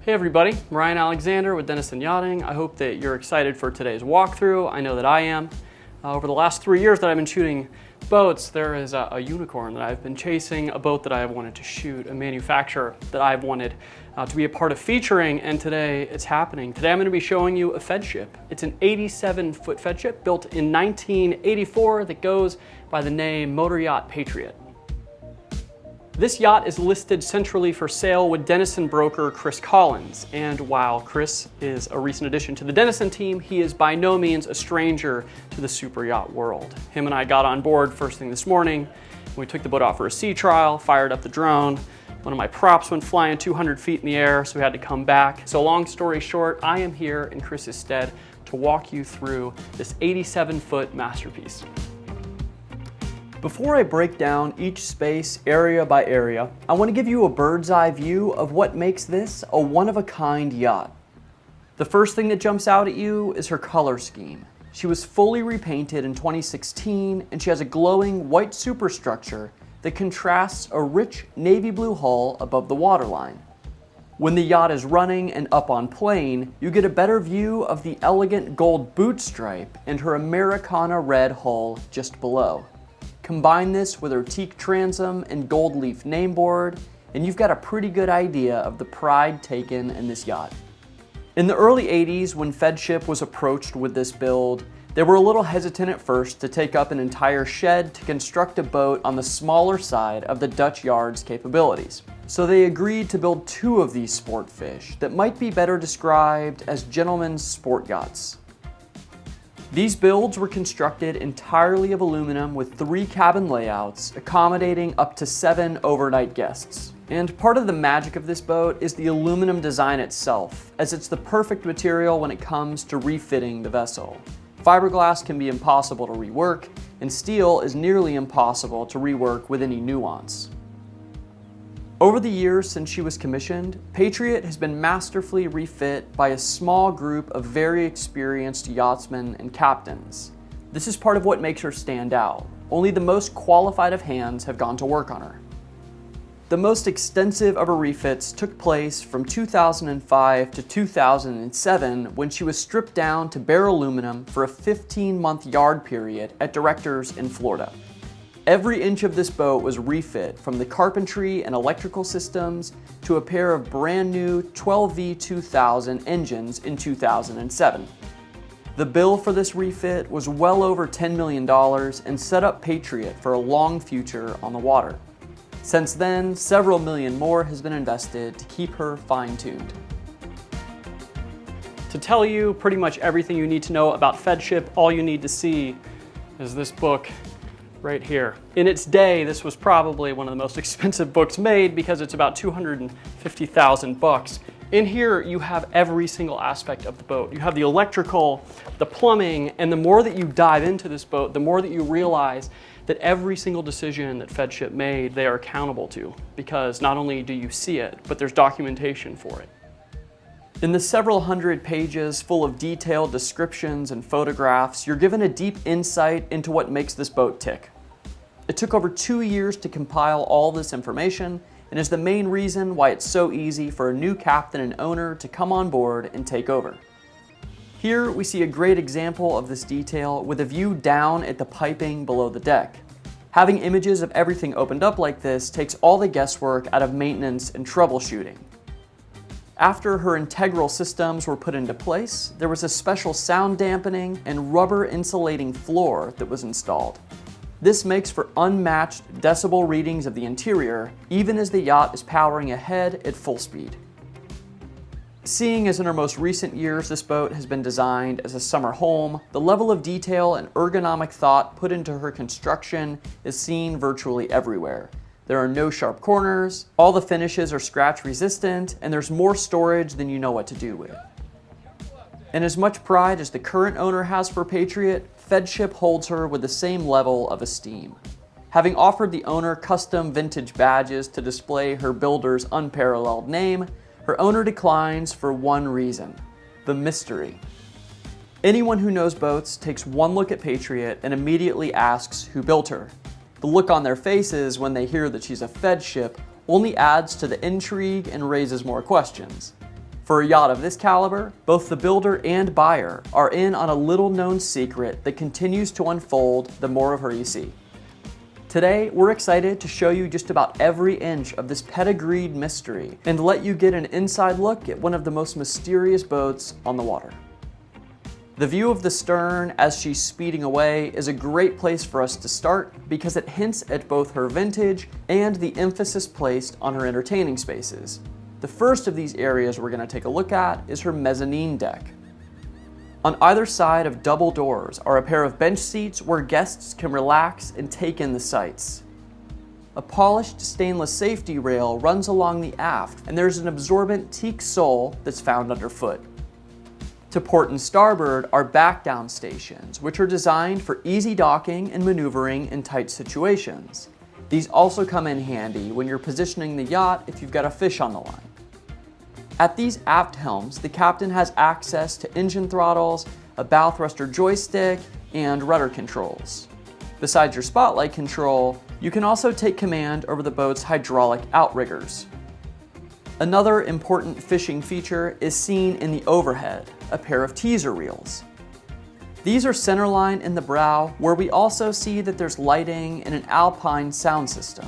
Hey everybody, I'm Ryan Alexander with Denison Yachting. I hope that you're excited for today's walkthrough. I know that I am. Over the last 3 years that I've been shooting boats, there is a unicorn that I've been chasing, a boat that I have wanted to shoot, a manufacturer that I've wanted to be a part of featuring, and today it's happening. Today I'm going to be showing you a Feadship. It's an 87-foot Feadship built in 1984 that goes by the name Motor Yacht Patriot. This yacht is listed centrally for sale with Denison broker CCollins, and while Chris is a recent addition to the Denison team, he is by no means a stranger to the super yacht world. Him and I got on board first thing this morning. We took the boat out for a sea trial, fired up the drone. One of my props went flying 200 feet in the air, so we had to come back. So long story short, I am here in Chris's stead to walk you through this 87-foot masterpiece. Before I break down each space area by area, I want to give you a bird's eye view of what makes this a one-of-a-kind yacht. The first thing that jumps out at you is her color scheme. She was fully repainted in 2016, and she has a glowing white superstructure that contrasts a rich navy blue hull above the waterline. When the yacht is running and up on plane, you get a better view of the elegant gold boot stripe and her Americana red hull just below. Combine this with her teak transom and gold leaf nameboard, and you've got a pretty good idea of the pride taken in this yacht. In the early 80s, when Feadship was approached with this build, they were a little hesitant at first to take up an entire shed to construct a boat on the smaller side of the Dutch yard's capabilities. So they agreed to build 2 of these sport fish that might be better described as gentlemen's sport yachts. These builds were constructed entirely of aluminum with 3 cabin layouts, accommodating up to 7 overnight guests. And part of the magic of this boat is the aluminum design itself, as it's the perfect material when it comes to refitting the vessel. Fiberglass can be impossible to rework, and steel is nearly impossible to rework with any nuance. Over the years since she was commissioned, Patriot has been masterfully refit by a small group of very experienced yachtsmen and captains. This is part of what makes her stand out. Only the most qualified of hands have gone to work on her. The most extensive of her refits took place from 2005 to 2007 when she was stripped down to bare aluminum for a 15-month yard period at Directors in Florida. Every inch of this boat was refit, from the carpentry and electrical systems to a pair of brand new 12V2000 engines in 2007. The bill for this refit was well over $10 million and set up Patriot for a long future on the water. Since then, several million more has been invested to keep her fine-tuned. To tell you pretty much everything you need to know about Feadship, all you need to see is this book right here. In its day, this was probably one of the most expensive books made because it's about 250,000 bucks. In here, you have every single aspect of the boat. You have the electrical, the plumbing, and the more that you dive into this boat, the more that you realize that every single decision that Feadship made, they are accountable to, because not only do you see it, but there's documentation for it. In the several hundred pages full of detailed descriptions and photographs, you're given a deep insight into what makes this boat tick. It took over 2 years to compile all this information, and is the main reason why it's so easy for a new captain and owner to come on board and take over. Here we see a great example of this detail with a view down at the piping below the deck. Having images of everything opened up like this takes all the guesswork out of maintenance and troubleshooting. After her integral systems were put into place, there was a special sound dampening and rubber insulating floor that was installed. This makes for unmatched decibel readings of the interior, even as the yacht is powering ahead at full speed. Seeing as in her most recent years this boat has been designed as a summer home, the level of detail and ergonomic thought put into her construction is seen virtually everywhere. There are no sharp corners, all the finishes are scratch resistant, and there's more storage than you know what to do with. And as much pride as the current owner has for Patriot, Feadship holds her with the same level of esteem. Having offered the owner custom vintage badges to display her builder's unparalleled name, her owner declines for one reason: the mystery. Anyone who knows boats takes one look at Patriot and immediately asks who built her. The look on their faces when they hear that she's a Feadship only adds to the intrigue and raises more questions. For a yacht of this caliber, both the builder and buyer are in on a little-known secret that continues to unfold the more of her you see. Today, we're excited to show you just about every inch of this pedigreed mystery and let you get an inside look at one of the most mysterious boats on the water. The view of the stern as she's speeding away is a great place for us to start because it hints at both her vintage and the emphasis placed on her entertaining spaces. The first of these areas we're going to take a look at is her mezzanine deck. On either side of double doors are a pair of bench seats where guests can relax and take in the sights. A polished stainless safety rail runs along the aft, and there's an absorbent teak sole that's found underfoot. To port and starboard are back-down stations, which are designed for easy docking and maneuvering in tight situations. These also come in handy when you're positioning the yacht if you've got a fish on the line. At these aft helms, the captain has access to engine throttles, a bow thruster joystick, and rudder controls. Besides your spotlight control, you can also take command over the boat's hydraulic outriggers. Another important fishing feature is seen in the overhead, a pair of teaser reels. These are centerline in the brow, where we also see that there's lighting and an alpine sound system.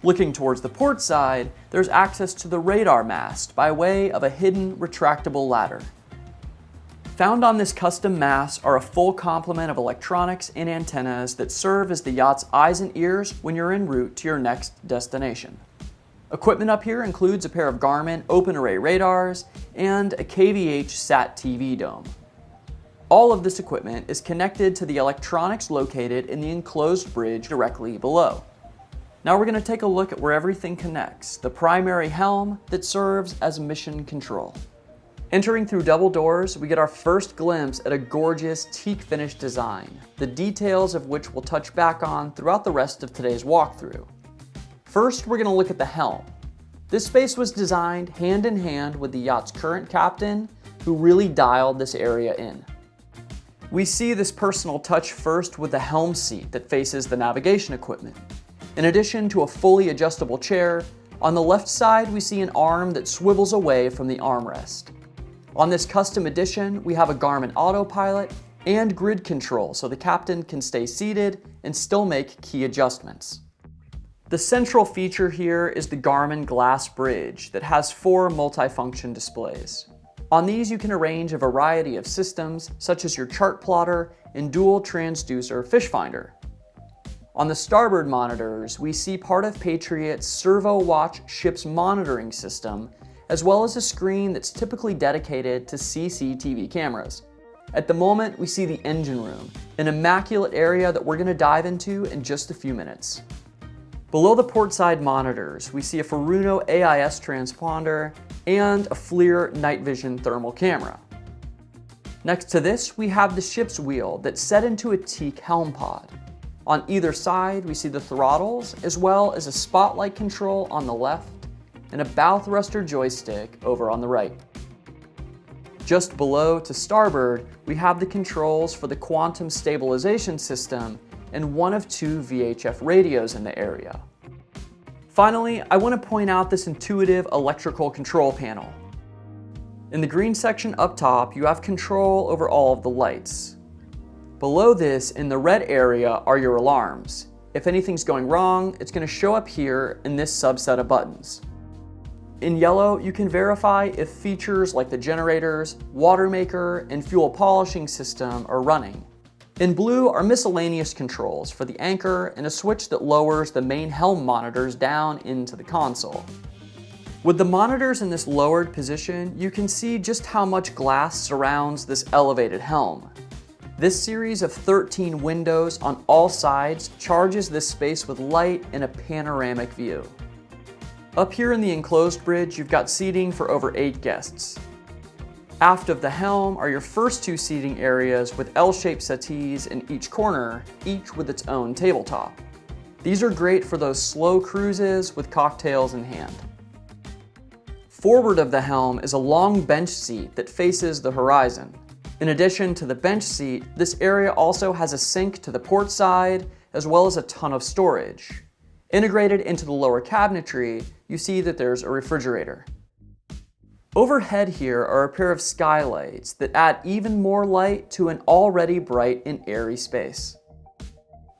Looking towards the port side, there's access to the radar mast by way of a hidden retractable ladder. Found on this custom mast are a full complement of electronics and antennas that serve as the yacht's eyes and ears when you're en route to your next destination. Equipment up here includes a pair of Garmin open array radars and a KVH SAT TV dome. All of this equipment is connected to the electronics located in the enclosed bridge directly below. Now we're going to take a look at where everything connects, the primary helm that serves as mission control. Entering through double doors, we get our first glimpse at a gorgeous teak finish design, the details of which we'll touch back on throughout the rest of today's walkthrough. First, we're going to look at the helm. This space was designed hand in hand with the yacht's current captain, who really dialed this area in. We see this personal touch first with the helm seat that faces the navigation equipment. In addition to a fully adjustable chair, on the left side we see an arm that swivels away from the armrest. On this custom edition, we have a Garmin autopilot and grid control so the captain can stay seated and still make key adjustments. The central feature here is the Garmin glass bridge that has 4 multifunction displays. On these you can arrange a variety of systems such as your chart plotter and dual transducer fish finder. On the starboard monitors, we see part of PATRIOT's Servo Watch ship's monitoring system, as well as a screen that's typically dedicated to CCTV cameras. At the moment, we see the engine room, an immaculate area that we're going to dive into in just a few minutes. Below the portside monitors, we see a Furuno AIS transponder and a FLIR night vision thermal camera. Next to this, we have the ship's wheel that's set into a teak helm pod. On either side, we see the throttles, as well as a spotlight control on the left and a bow thruster joystick over on the right. Just below to starboard, we have the controls for the quantum stabilization system and one of 2 VHF radios in the area. Finally, I want to point out this intuitive electrical control panel. In the green section up top, you have control over all of the lights. Below this, in the red area, are your alarms. If anything's going wrong, it's going to show up here in this subset of buttons. In yellow, you can verify if features like the generators, water maker, and fuel polishing system are running. In blue are miscellaneous controls for the anchor and a switch that lowers the main helm monitors down into the console. With the monitors in this lowered position, you can see just how much glass surrounds this elevated helm. This series of 13 windows on all sides charges this space with light and a panoramic view. Up here in the enclosed bridge, you've got seating for over 8 guests. Aft of the helm are your first 2 seating areas with L-shaped settees in each corner, each with its own tabletop. These are great for those slow cruises with cocktails in hand. Forward of the helm is a long bench seat that faces the horizon. In addition to the bench seat, this area also has a sink to the port side, as well as a ton of storage. Integrated into the lower cabinetry, you see that there's a refrigerator. Overhead here are a pair of skylights that add even more light to an already bright and airy space.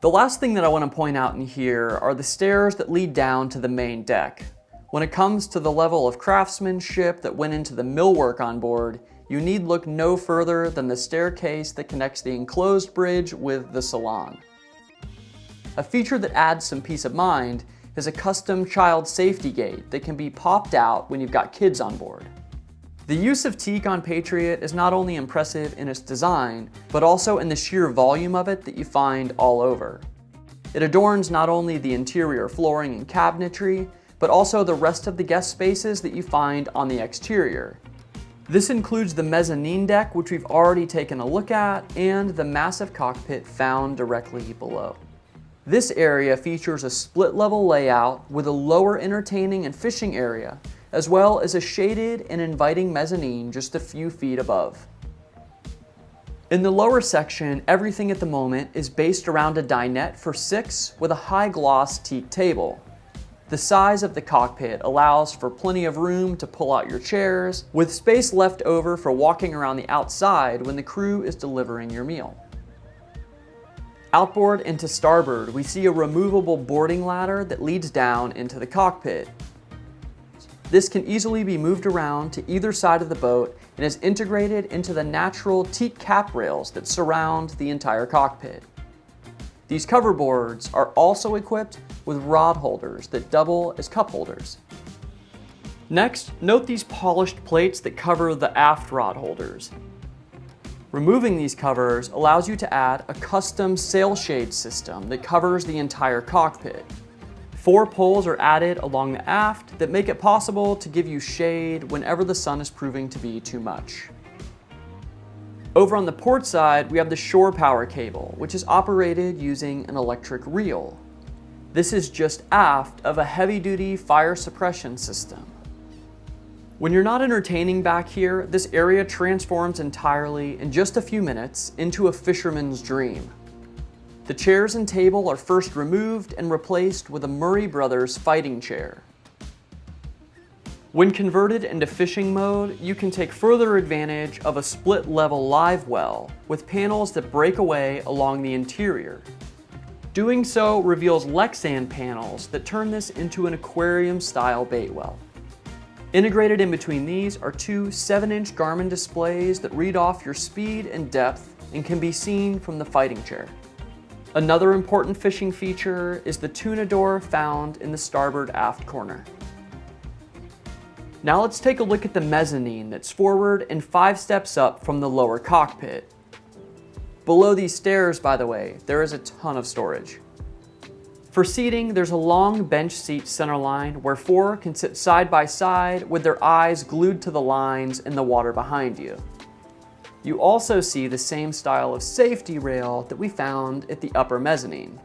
The last thing that I want to point out in here are the stairs that lead down to the main deck. When it comes to the level of craftsmanship that went into the millwork on board, you need look no further than the staircase that connects the enclosed bridge with the Salon. A feature that adds some peace of mind is a custom child safety gate that can be popped out when you've got kids on board. The use of teak on Patriot is not only impressive in its design, but also in the sheer volume of it that you find all over. It adorns not only the interior flooring and cabinetry, but also the rest of the guest spaces that you find on the exterior. This includes the mezzanine deck, which we've already taken a look at, and the massive cockpit found directly below. This area features a split-level layout with a lower entertaining and fishing area, as well as a shaded and inviting mezzanine just a few feet above. In the lower section, everything at the moment is based around a dinette for 6 with a high-gloss teak table. The size of the cockpit allows for plenty of room to pull out your chairs, with space left over for walking around the outside when the crew is delivering your meal. Outboard and to starboard, we see a removable boarding ladder that leads down into the cockpit. This can easily be moved around to either side of the boat and is integrated into the natural teak cap rails that surround the entire cockpit. These cover boards are also equipped with rod holders that double as cup holders. Next, note these polished plates that cover the aft rod holders. Removing these covers allows you to add a custom sail shade system that covers the entire cockpit. 4 poles are added along the aft that make it possible to give you shade whenever the sun is proving to be too much. Over on the port side, we have the shore power cable, which is operated using an electric reel. This is just aft of a heavy-duty fire suppression system. When you're not entertaining back here, this area transforms entirely in just a few minutes into a fisherman's dream. The chairs and table are first removed and replaced with a Murray Brothers fighting chair. When converted into fishing mode, you can take further advantage of a split-level live well with panels that break away along the interior. Doing so reveals Lexan panels that turn this into an aquarium-style bait well. Integrated in between these are 2 7-inch Garmin displays that read off your speed and depth and can be seen from the fighting chair. Another important fishing feature is the tuna door found in the starboard aft corner. Now let's take a look at the mezzanine that's forward and 5 steps up from the lower cockpit. Below these stairs, by the way, there is a ton of storage. For seating, there's a long bench seat center line where 4 can sit side by side with their eyes glued to the lines in the water behind you. You also see the same style of safety rail that we found at the upper mezzanine.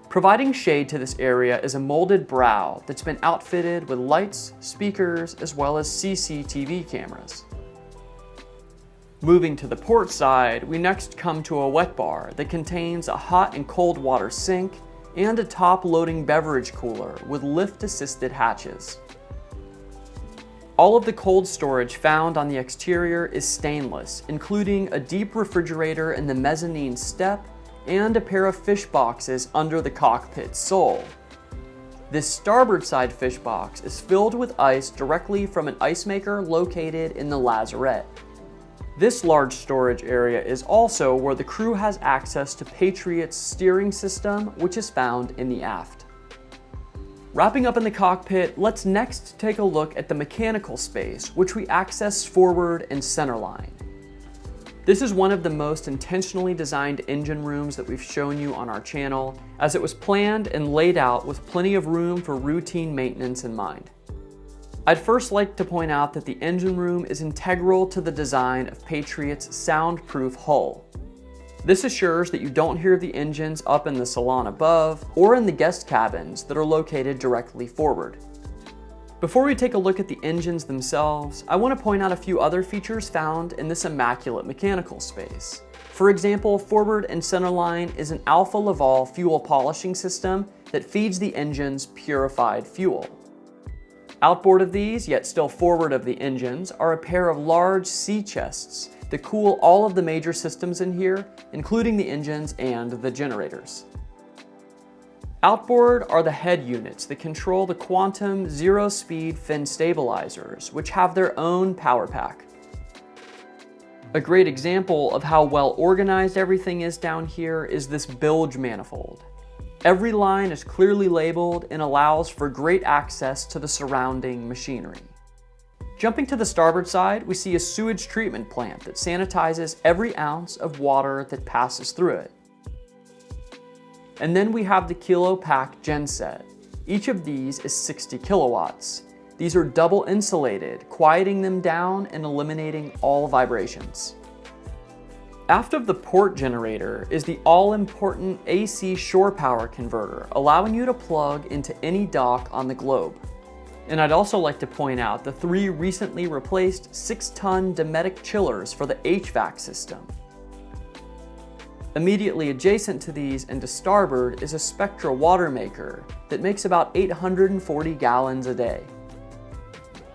Providing shade to this area is a molded brow that's been outfitted with lights, speakers, as well as CCTV cameras. Moving to the port side, we next come to a wet bar that contains a hot and cold water sink and a top-loading beverage cooler with lift-assisted hatches. All of the cold storage found on the exterior is stainless, including a deep refrigerator in the mezzanine step and a pair of fish boxes under the cockpit sole. This starboard side fish box is filled with ice directly from an ice maker located in the lazarette. This large storage area is also where the crew has access to Patriot's steering system, which is found in the aft. Wrapping up in the cockpit, let's next take a look at the mechanical space, which we access forward and centerline. This is one of the most intentionally designed engine rooms that we've shown you on our channel, as it was planned and laid out with plenty of room for routine maintenance in mind. I'd first like to point out that the engine room is integral to the design of Patriot's soundproof hull. This assures that you don't hear the engines up in the salon above or in the guest cabins that are located directly forward. Before we take a look at the engines themselves, I want to point out a few other features found in this immaculate mechanical space. For example, forward and centerline is an Alpha Laval fuel polishing system that feeds the engines purified fuel. Outboard of these, yet still forward of the engines, are a pair of large sea chests that cool all of the major systems in here, including the engines and the generators. Outboard are the head units that control the Quantum zero-speed fin stabilizers, which have their own power pack. A great example of how well organized everything is down here is this bilge manifold. Every line is clearly labeled and allows for great access to the surrounding machinery. Jumping to the starboard side, we see a sewage treatment plant that sanitizes every ounce of water that passes through it. And then we have the Kilopack genset. Each of these is 60 kilowatts. These are double insulated, quieting them down and eliminating all vibrations. Aft of the port generator is the all-important AC shore power converter, allowing you to plug into any dock on the globe. And I'd also like to point out the 3 recently replaced 6-ton Dometic chillers for the HVAC system. Immediately adjacent to these and to starboard is a Spectra water maker that makes about 840 gallons a day.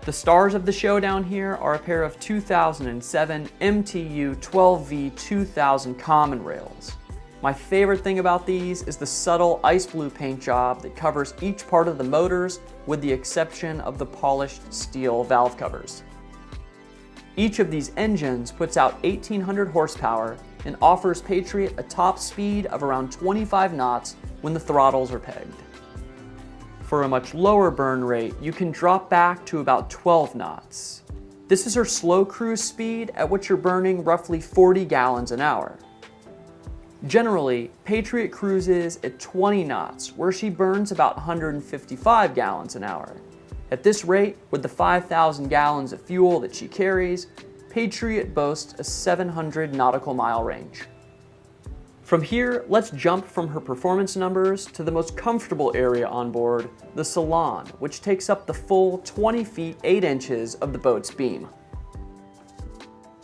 The stars of the show down here are a pair of 2007 MTU 12V 2000 common rails. My favorite thing about these is the subtle ice blue paint job that covers each part of the motors with the exception of the polished steel valve covers. Each of these engines puts out 1,800 horsepower and offers Patriot a top speed of around 25 knots when the throttles are pegged. For a much lower burn rate, you can drop back to about 12 knots. This is her slow cruise speed at which you're burning roughly 40 gallons an hour. Generally, Patriot cruises at 20 knots, where she burns about 155 gallons an hour. At this rate, with the 5,000 gallons of fuel that she carries, Patriot boasts a 700 nautical mile range. From here, let's jump from her performance numbers to the most comfortable area on board, the Salon, which takes up the full 20 feet 8 inches of the boat's beam.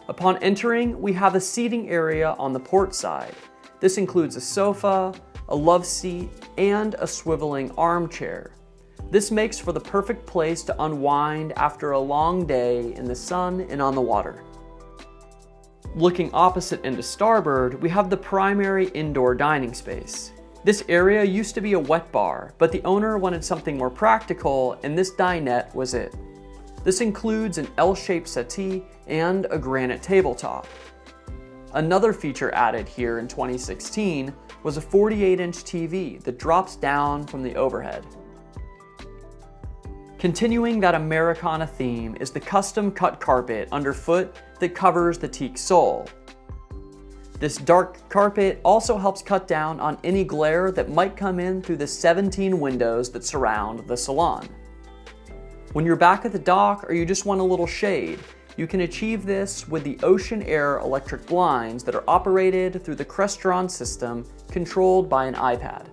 Upon entering, we have a seating area on the port side. This includes a sofa, a love seat, and a swiveling armchair. This makes for the perfect place to unwind after a long day in the sun and on the water. Looking opposite into starboard, we have the primary indoor dining space. This area used to be a wet bar, but the owner wanted something more practical, and this dinette was it. This includes an L-shaped settee and a granite tabletop. Another feature added here in 2016 was a 48-inch TV that drops down from the overhead. Continuing that Americana theme is the custom cut carpet underfoot that covers the teak sole. This dark carpet also helps cut down on any glare that might come in through the 17 windows that surround the Salon. When you're back at the dock or you just want a little shade, you can achieve this with the ocean air electric blinds that are operated through the Crestron system controlled by an iPad.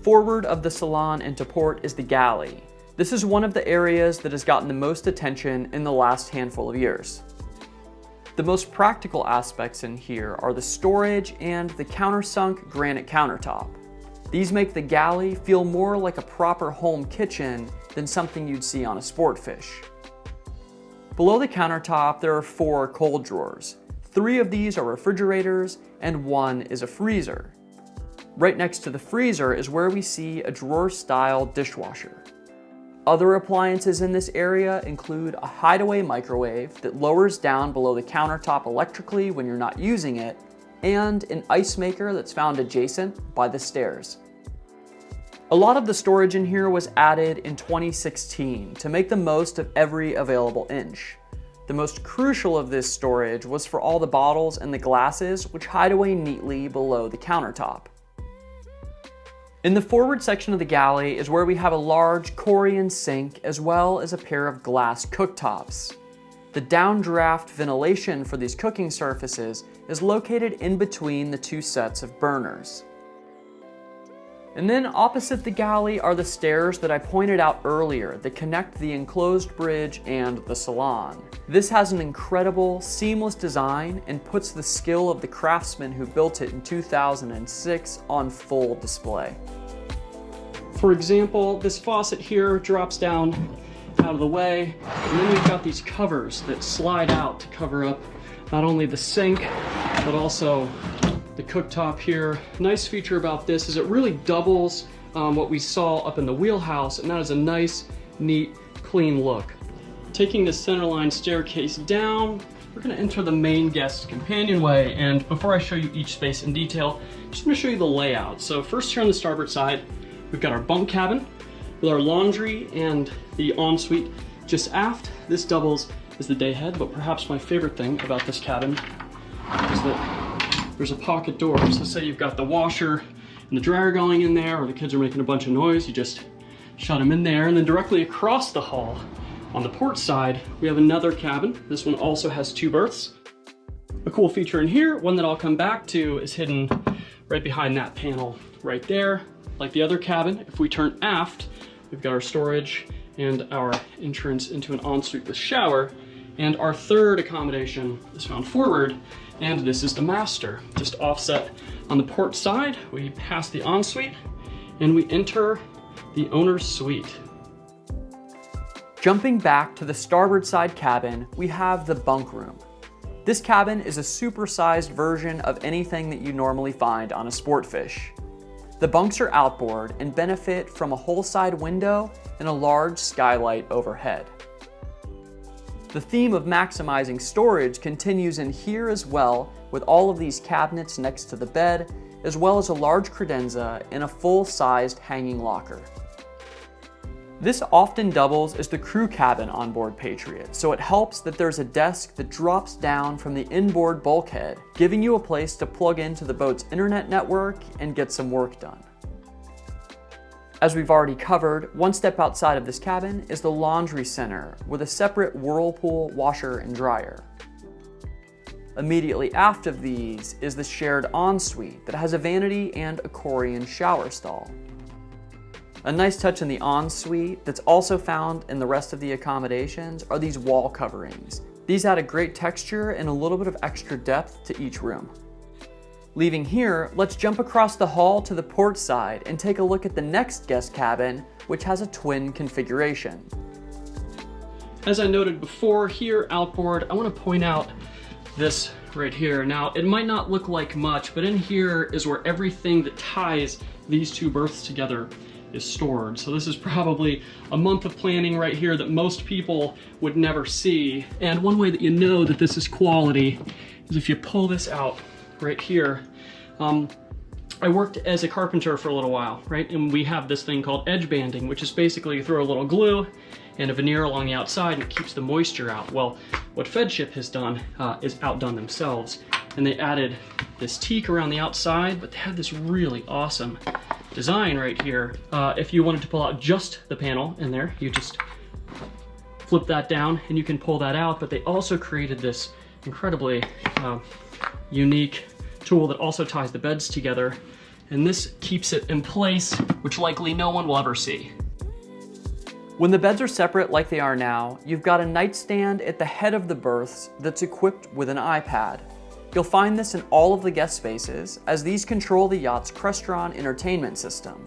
Forward of the Salon into port is the Galley. This is one of the areas that has gotten the most attention in the last handful of years. The most practical aspects in here are the storage and the countersunk granite countertop. These make the Galley feel more like a proper home kitchen than something you'd see on a sport fish. Below the countertop, there are 4 cold drawers. 3 of these are refrigerators and 1 is a freezer. Right next to the freezer is where we see a drawer-style dishwasher. Other appliances in this area include a hideaway microwave that lowers down below the countertop electrically when you're not using it, and an ice maker that's found adjacent by the stairs. A lot of the storage in here was added in 2016 to make the most of every available inch. The most crucial of this storage was for all the bottles and the glasses, which hide away neatly below the countertop. In the forward section of the Galley is where we have a large Corian sink as well as a pair of glass cooktops. The downdraft ventilation for these cooking surfaces is located in between the 2 sets of burners. And then opposite the Galley are the stairs that I pointed out earlier that connect the enclosed bridge and the Salon. This has an incredible, seamless design and puts the skill of the craftsman who built it in 2006 on full display. For example, this faucet here drops down out of the way, and then we've got these covers that slide out to cover up not only the sink, but also the cooktop here. Nice feature about this is it really doubles what we saw up in the wheelhouse, and that is a nice, neat, clean look. Taking the centerline staircase down, we're going to enter the main guest companionway, and before I show you each space in detail, I'm just going to show you the layout. So first here on the starboard side, we've got our bunk cabin with our laundry and the ensuite just aft. This doubles as the day head, but perhaps my favorite thing about this cabin is that there's a pocket door. So say you've got the washer and the dryer going in there, or the kids are making a bunch of noise, you just shut them in there. And then directly across the hall on the port side, we have another cabin. This one also has 2 berths. A cool feature in here, one that I'll come back to, is hidden right behind that panel right there. Like the other cabin, if we turn aft, we've got our storage and our entrance into an ensuite with shower. And our third accommodation is found forward, and this is the master. Just offset on the port side, we pass the ensuite and we enter the owner's suite. Jumping back to the starboard side cabin, we have the bunk room. This cabin is a supersized version of anything that you normally find on a sport fish. The bunks are outboard and benefit from a whole side window and a large skylight overhead. The theme of maximizing storage continues in here as well, with all of these cabinets next to the bed, as well as a large credenza and a full-sized hanging locker. This often doubles as the crew cabin on board Patriot, so it helps that there's a desk that drops down from the inboard bulkhead, giving you a place to plug into the boat's internet network and get some work done. As we've already covered, one step outside of this cabin is the laundry center with a separate whirlpool washer and dryer. Immediately aft of these is the shared ensuite that has a vanity and Aquarian shower stall. A nice touch in the ensuite that's also found in the rest of the accommodations are these wall coverings. These add a great texture and a little bit of extra depth to each room. Leaving here, let's jump across the hall to the port side and take a look at the next guest cabin, which has a twin configuration. As I noted before, here outboard, I want to point out this right here. Now, it might not look like much, but in here is where everything that ties these 2 berths together is stored. So this is probably a month of planning right here that most people would never see. And one way that you know that this is quality is if you pull this out right here. I worked as a carpenter for a little while, right? And we have this thing called edge banding, which is basically you throw a little glue and a veneer along the outside and it keeps the moisture out. Well, what Feadship has done is outdone themselves. And they added this teak around the outside, but they have this really awesome design right here. If you wanted to pull out just the panel in there, you just flip that down and you can pull that out. But they also created this incredibly unique tool that also ties the beds together, and this keeps it in place, which likely no one will ever see. When the beds are separate like they are now, you've got a nightstand at the head of the berths that's equipped with an iPad. You'll find this in all of the guest spaces, as these control the yacht's Crestron entertainment system.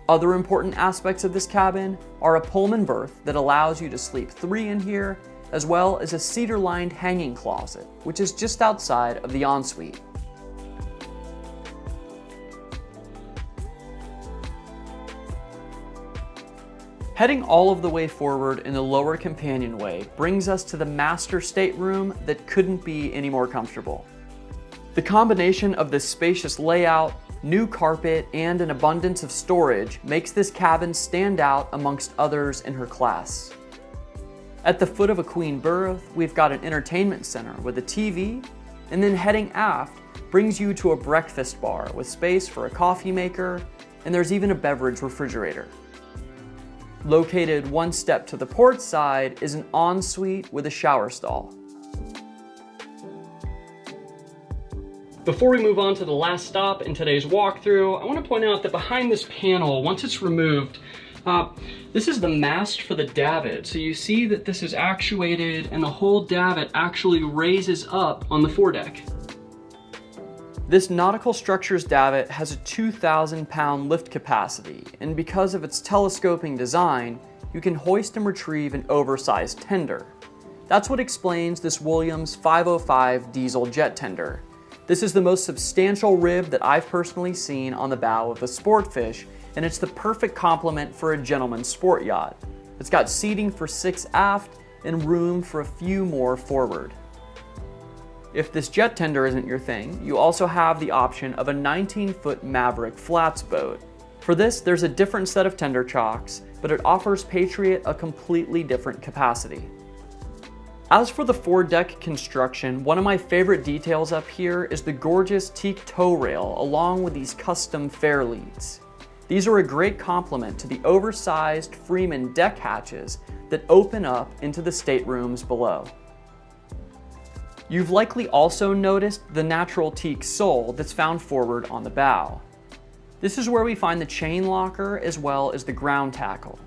Other important aspects of this cabin are a Pullman berth that allows you to sleep 3 in here, as well as a cedar-lined hanging closet, which is just outside of the ensuite. Heading all of the way forward in the lower companionway brings us to the master stateroom that couldn't be any more comfortable. The combination of this spacious layout, new carpet, and an abundance of storage makes this cabin stand out amongst others in her class. At the foot of a queen berth, we've got an entertainment center with a TV, and then heading aft brings you to a breakfast bar with space for a coffee maker, and there's even a beverage refrigerator. Located one step to the port side is an ensuite with a shower stall. Before we move on to the last stop in today's walkthrough, I want to point out that behind this panel, once it's removed, this is the mast for the davit. So you see that this is actuated and the whole davit actually raises up on the foredeck. This nautical structures davit has a 2,000-pound lift capacity, and because of its telescoping design, you can hoist and retrieve an oversized tender. That's what explains this Williams 505 diesel jet tender. This is the most substantial rib that I've personally seen on the bow of a Sportfish, and it's the perfect complement for a gentleman's sport yacht. It's got seating for 6 aft and room for a few more forward. If this jet tender isn't your thing, you also have the option of a 19-foot Maverick flats boat. For this, there's a different set of tender chocks, but it offers Patriot a completely different capacity. As for the foredeck construction, one of my favorite details up here is the gorgeous teak tow rail along with these custom fair leads. These are a great complement to the oversized Freeman deck hatches that open up into the staterooms below. You've likely also noticed the natural teak sole that's found forward on the bow. This is where we find the chain locker as well as the ground tackle.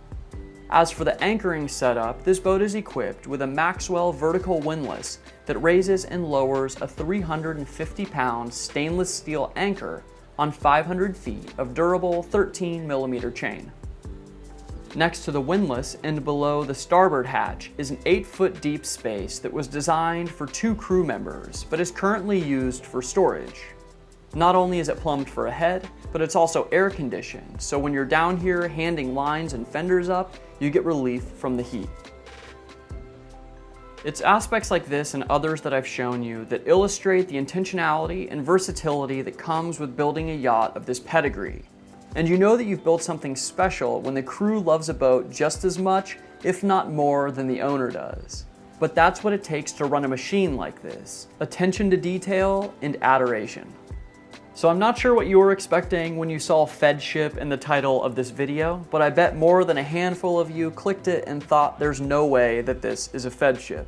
As for the anchoring setup, this boat is equipped with a Maxwell vertical windlass that raises and lowers a 350-pound stainless steel anchor on 500 feet of durable 13mm chain. Next to the windlass and below the starboard hatch is an 8-foot deep space that was designed for 2 crew members, but is currently used for storage. Not only is it plumbed for a head, but it's also air conditioned, so when you're down here handing lines and fenders up, you get relief from the heat. It's aspects like this and others that I've shown you that illustrate the intentionality and versatility that comes with building a yacht of this pedigree. And you know that you've built something special when the crew loves a boat just as much, if not more, than the owner does. But that's what it takes to run a machine like this: attention to detail and adoration. So I'm not sure what you were expecting when you saw Feadship in the title of this video, but I bet more than a handful of you clicked it and thought there's no way that this is a Feadship.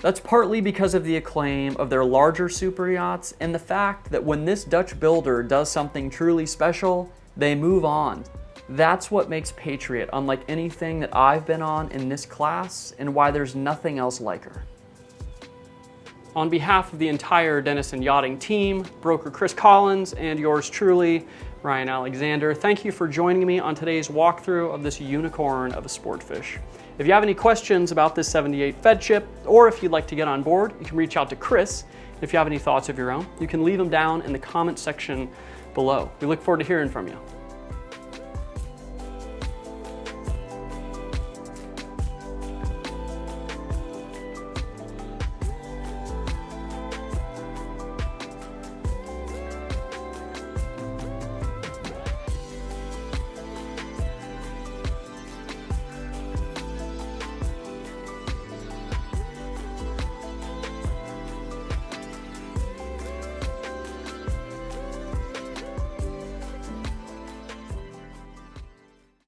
That's partly because of the acclaim of their larger super yachts and the fact that when this Dutch builder does something truly special, they move on. That's what makes Patriot unlike anything that I've been on in this class and why there's nothing else like her. On behalf of the entire Denison Yachting team, broker Chris Collins, and yours truly, Ryan Alexander, thank you for joining me on today's walkthrough of this unicorn of a Sportfish. If you have any questions about this 78 Feadship, or if you'd like to get on board, you can reach out to Chris. If you have any thoughts of your own, you can leave them down in the comment section below. We look forward to hearing from you.